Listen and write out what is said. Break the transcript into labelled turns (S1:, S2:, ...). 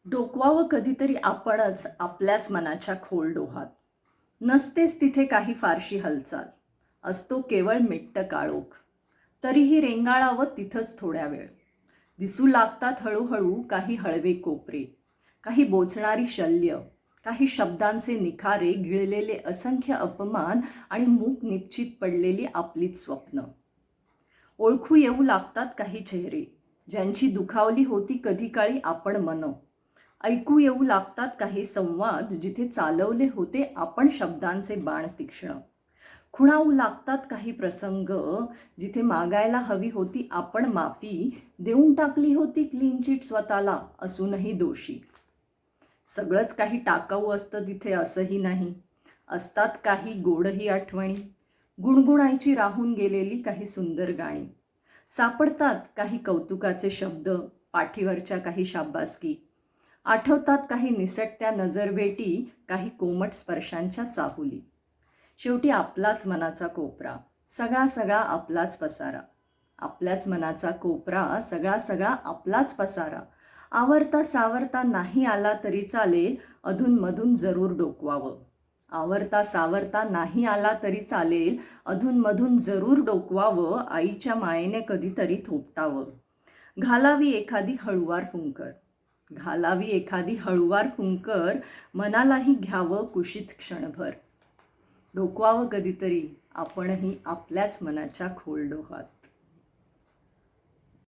S1: डोकवावं कधीतरी आपणच आपल्याच मनाच्या खोल डोहात. नसतेच तिथे काही फारशी हालचाल, असतो केवळ मिट्ट काळोख. तरीही रेंगाळावं तिथंच थोड्या वेळ. दिसू लागतात हळूहळू काही हळवे कोपरे, काही बोचणारी शल्य, काही शब्दांचे निखारे, गिळलेले असंख्य अपमान आणि मूक निश्चित पडलेली आपलीच स्वप्न. ओळखू येऊ लागतात काही चेहरे, ज्यांची दुखावली होती कधी काळी आपण मन. ऐकू येऊ लागतात काही संवाद, जिथे चालवले होते आपण शब्दांचे बाण तीक्ष्ण. खुणावू लागतात काही प्रसंग, जिथे मागायला हवी होती आपण माफी, देऊन टाकली होती क्लीन चिट स्वतःला असूनही दोषी. सगळंच काही टाकाऊ असतं तिथे असंही नाही. असतात काही गोडही आठवणी, गुणगुणायची राहून गेलेली काही सुंदर गाणी. सापडतात काही कौतुकाचे शब्द, पाठीवरच्या काही शाब्बासकी. आठवतात काही निसटत्या नजरभेटी, काही कोमट स्पर्शांच्या चाहुली. शेवटी आपलाच मनाचा कोपरा, सगळा सगळा आपलाच पसारा. आपल्याच मनाचा कोपरा, सगळा सगळा आपलाच पसारा. आवरता सावरता नाही आला तरी चालेल, अधूनमधून जरूर डोकवावं. आवरता सावरता नाही आला तरी चालेल, अधूनमधून जरूर डोकवावं. आईच्या मायेने कधीतरी थोपटावं. घालावी एखादी हळुवार फुंकर, घालावी एखादी हळुवार फुंकर, मनालाही घ्यावं कुशीत क्षणभर. डोकवावं कधीतरी आपणही आपल्याच मनाच्या खोल डोहात.